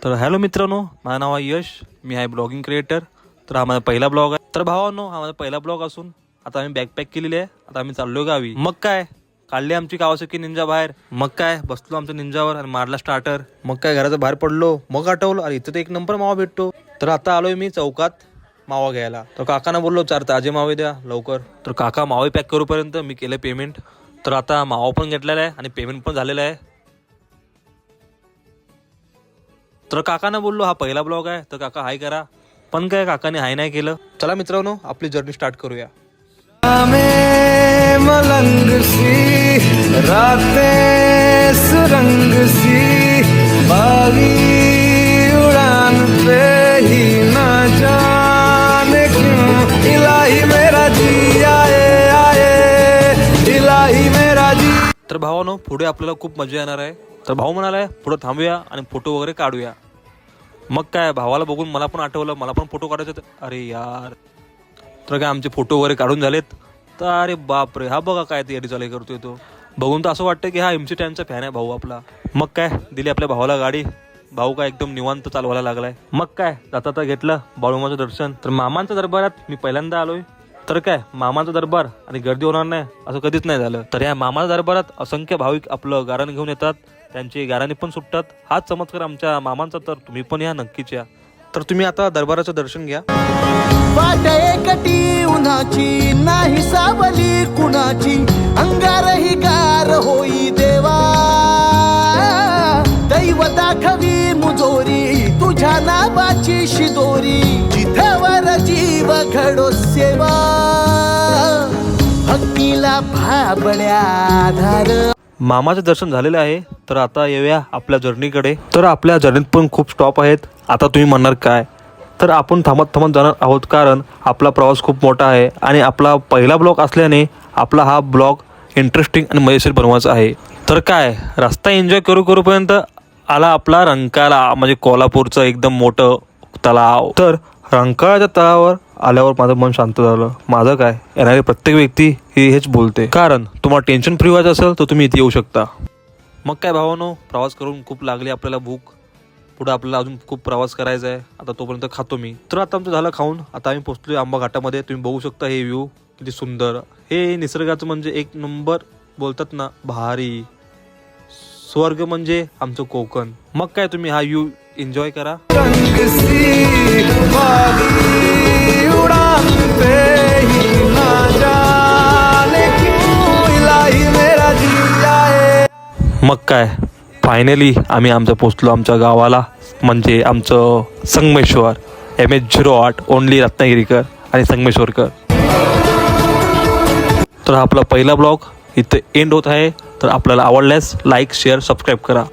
तर हॅलो मित्रांनो, माझं नाव आहे यश. मी आहे ब्लॉगिंग क्रिएटर. तर हा माझा पहिला ब्लॉग आहे. तर भावांनो, हा माझा पहिला ब्लॉग असून आता आम्ही बॅकपॅक केलेली आहे. आता आम्ही चाललो गावी. मग काय, काढली आमची कावासाकी निंजा बाहेर. मग काय, बसलो आमच्या निंजावर आणि मारला स्टार्टर. मग काय, घराच्या बाहेर पडलो. मग आठवलं अरे इथं तर एक नंबर मावा भेटतो. तर आता आलोय मी चौकात मावा घ्यायला. तर काकांना बोललो 4 ताजे मावे द्या लवकर. तर काका मावे पॅक करूपर्यंत मी केलं पेमेंट. तर आता मावा पण घेतलेला आहे आणि पेमेंट पण झालेलं आहे. तर काकांना बोललो हा पहिला ब्लॉग आहे, तर काका हाय करा. पण काय काकाने हाय नाही केलं. चला मित्रांनो, आपली जर्नी स्टार्ट करूया. मलंग सी रातें सुरंग सी बागी उड़ान पे ही ना जाने क्यों इलाही मेरा जी आए आए इलाही मेरा जी. तर भावानो, पुढे आपल्याला खूप मजा येणार आहे. तर भाऊ म्हणालाय पुढे थांबूया आणि फोटो वगैरे काढूया. मग काय, भावाला बघून मला पण आठवलं मला पण फोटो काढायचे. अरे यार, तर काय आमचे फोटो वगैरे काढून झालेत. तर अरे बाप रे, हा बघा काय तयारी चालू करतोय तो. बघून तर असं वाटतं की हा MC टॅनचा फॅन आहे भाऊ आपला. मग काय, दिली आपल्या भावाला गाडी. भाऊ काय एकदम निवांत चालवायला लागलाय. मग काय, जाता घेतलं बाळूमाचं दर्शन. तर मामांच्या दरबारात मी पहिल्यांदा आलोय. तर काय, मामाचा दरबार आणि गर्दी होणार नाही असं कधीच नाही झालं. तर या मामाच्या दरबारात असंख्य भाविक आपलं गारण घेऊन येतात. त्यांची गाराणी पण सुटतात. हाच चमत्कार आमच्या मामांचा. तर तुम्ही पण या, नक्कीच या. तर तुम्ही आता दरबाराचं दर्शन घ्या. वाट एकटी उन्हाची नाही सावली कुणाची अंगारही गार होई देवा दैव दाखवी मुजोरी तुझ्या नावाची शिदोरी जिथवर जीव घडो सेवा भक्तीला भाबड्या आधार. मामाचं दर्शन झालेलं आहे. तर आता येऊया आपल्या जर्नीकडे. तर आपल्या जर्नीत पण खूप स्टॉप आहेत. आता तुम्ही म्हणणार काय, तर आपण थांबत जाणार आहोत कारण आपला प्रवास खूप मोठा आहे आणि आपला पहिला ब्लॉग असल्याने आपला हा ब्लॉग इंटरेस्टिंग आणि मजेशीर बनवायचा आहे. तर काय, रस्ता एन्जॉय करूपर्यंत आला आपला रंकाळा, म्हणजे कोल्हापूरचं एकदम मोठं तलाव. तर रंकाळ्याच्या तलावावर आल्यावर माझं मन शांत झालं. माझं काय, येणारी प्रत्येक व्यक्ती ही हेच बोलते. कारण तुम्हाला टेन्शन फ्री व्हायचं असेल तर तुम्ही इथे येऊ शकता. मग काय भावानो, प्रवास करून खूप लागली आपल्याला भूक. पुढे आपल्याला अजून खूप प्रवास करायचा आहे. आता तोपर्यंत खातो मी. तर आता आमचं झालं खाऊन. आता आम्ही पोहोचलोय आंबा घाटामध्ये. तुम्ही बघू शकता हे व्ह्यू किती सुंदर. हे निसर्गाचं म्हणजे एक नंबर बोलतात ना, भारी स्वर्ग म्हणजे आमचं कोकण. मग काय, तुम्ही हा व्ह्यू एन्जॉय करा. रंग सी बागी उड़ान पे ही ना जाने क्यों इलाही मेरा जी आए. मग काय, फायनली आम्ही आमचं पोचलो आमच्या गावाला, म्हणजे आमचं संगमेश्वर. MH08 ओनली रत्नागिरीकर आणि संगमेश्वरकर. तर हा आपला पहिला ब्लॉग इथे एंड होत आहे. तर आपल्याला आवडल्यास लाईक शेअर सबस्क्राईब करा.